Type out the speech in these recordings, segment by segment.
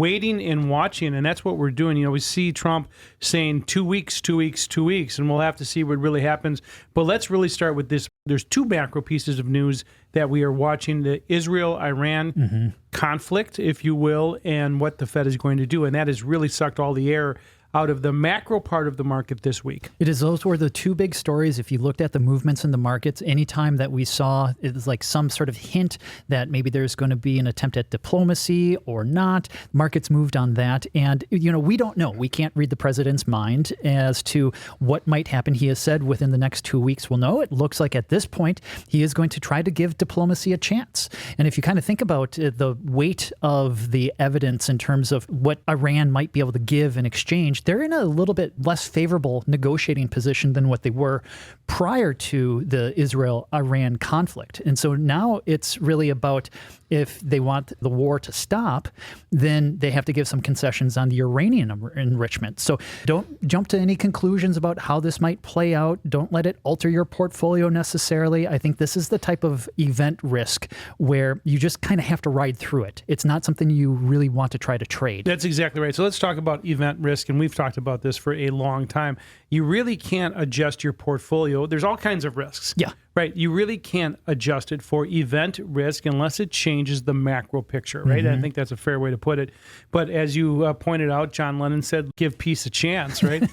waiting and watching, and that's what we're doing. You know, we see Trump saying 2 weeks, 2 weeks, 2 weeks, and we'll have to see what really happens. But let's really start with this. There's two macro pieces of news that we are watching: the Israel-Iran conflict, if you will, and what the Fed is going to do. And that has really sucked all the air out of the macro part of the market this week. It is. Those were the two big stories. If you looked at the movements in the markets, anytime that we saw it was like some sort of hint that maybe there's going to be an attempt at diplomacy or not, markets moved on that. And, you know, we don't know. We can't read the president's mind as to what might happen. He has said within the next 2 weeks we'll know. It looks like at this point he is going to try to give diplomacy a chance. And if you kind of think about the weight of the evidence in terms of what Iran might be able to give in exchange, they're in a little bit less favorable negotiating position than what they were prior to the Israel-Iran conflict. And so now it's really about, if they want the war to stop, then they have to give some concessions on the uranium enrichment. So don't jump to any conclusions about how this might play out. Don't let it alter your portfolio necessarily. I think this is the type of event risk where you just kind of have to ride through it. It's not something you really want to try to trade. That's exactly right. So let's talk about event risk, and we've talked about this for a long time. You really can't adjust your portfolio. There's all kinds of risks. Yeah. Right. You really can't adjust it for event risk unless it changes the macro picture. Right. I think that's a fair way to put it. But as you pointed out, John Lennon said, give peace a chance. Right.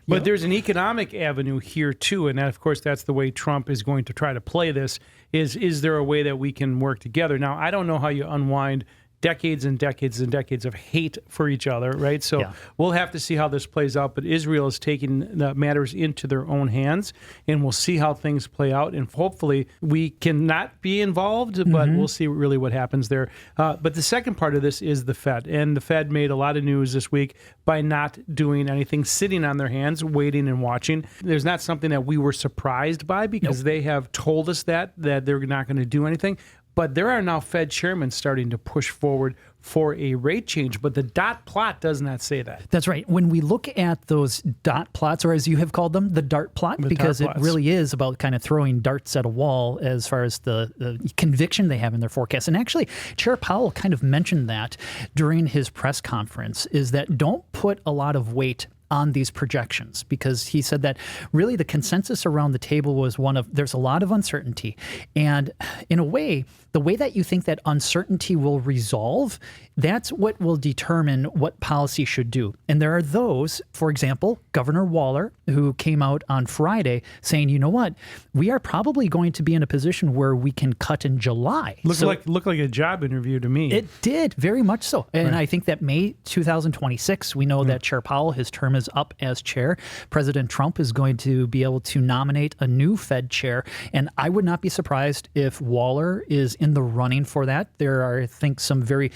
But there's an economic avenue here, too. And that, of course, that's the way Trump is going to try to play this. Is there a way that we can work together? Now, I don't know how you unwind decades and decades and decades of hate for each other, right? So we'll have to see how this plays out. But Israel is taking the matters into their own hands, and we'll see how things play out. And hopefully we cannot be involved, but we'll see really what happens there. But the second part of this is the Fed. And the Fed made a lot of news this week by not doing anything, sitting on their hands, waiting and watching. There's not something that we were surprised by, because they have told us that they're not going to do anything. But there are now Fed chairmen starting to push forward for a rate change, but the dot plot does not say that. That's right. When we look at those dot plots, or as you have called them, the dart plot, because it really is about kind of throwing darts at a wall as far as the conviction they have in their forecast. And actually, Chair Powell kind of mentioned that during his press conference, is that don't put a lot of weight on these projections, because he said that really the consensus around the table was one of, there's a lot of uncertainty. And in a way, the way that you think that uncertainty will resolve, that's what will determine what policy should do. And there are those, for example, Governor Waller, who came out on Friday saying, you know what, we are probably going to be in a position where we can cut in July. Looked like a job interview to me. It did, very much so. And I think that May 2026, we know that Chair Powell, his term is up as chair. President Trump is going to be able to nominate a new Fed chair. And I would not be surprised if Waller is in the running for that. There are, I think, some very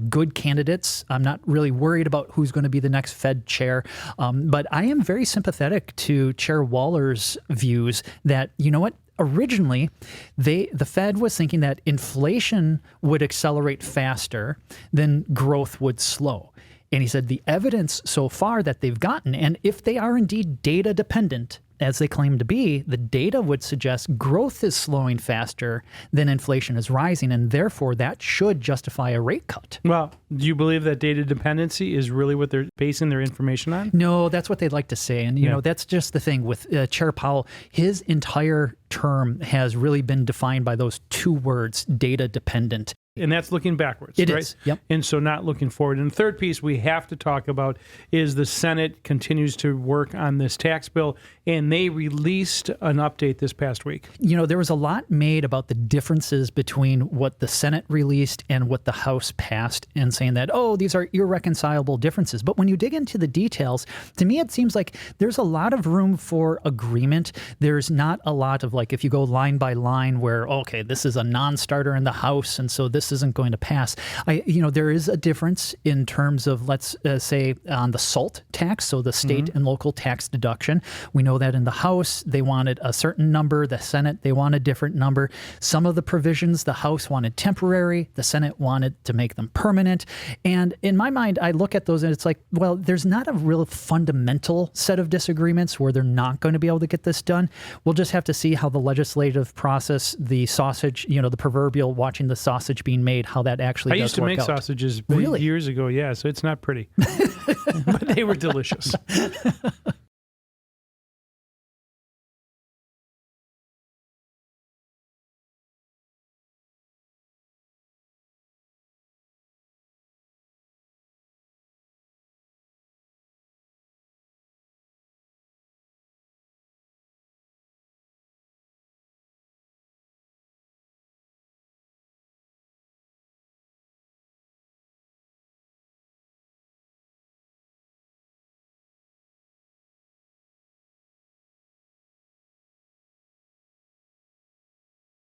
good candidates. I'm not really worried about who's going to be the next Fed chair. But I am very sympathetic to Chair Waller's views that, you know what, originally, the Fed was thinking that inflation would accelerate faster than growth would slow. And he said the evidence so far that they've gotten, and if they are indeed data dependent, as they claim to be, the data would suggest growth is slowing faster than inflation is rising, and therefore that should justify a rate cut. Well, do you believe that data dependency is really what they're basing their information on? No, that's what they'd like to say. And, you know, that's just the thing with Chair Powell. His entire term has really been defined by those two words, data dependent. And that's looking backwards, right? It is, yep. And so not looking forward. And the third piece we have to talk about is the Senate continues to work on this tax bill, and they released an update this past week. You know, there was a lot made about the differences between what the Senate released and what the House passed, and saying that, oh, these are irreconcilable differences. But when you dig into the details, to me, it seems like there's a lot of room for agreement. There's not a lot of, like, if you go line by line where, okay, this is a non-starter in the House, and so this isn't going to pass. There is a difference in terms of, let's say, on the SALT tax, so the state and local tax deduction. We know that in the House, they wanted a certain number. The Senate, they want a different number. Some of the provisions, the House wanted temporary. The Senate wanted to make them permanent. And in my mind, I look at those and it's like, well, there's not a real fundamental set of disagreements where they're not going to be able to get this done. We'll just have to see how the legislative process, the sausage, the proverbial watching the sausage being being made, how that actually I does used to work make out. sausages Really? years ago, yeah, so it's not pretty. But they were delicious.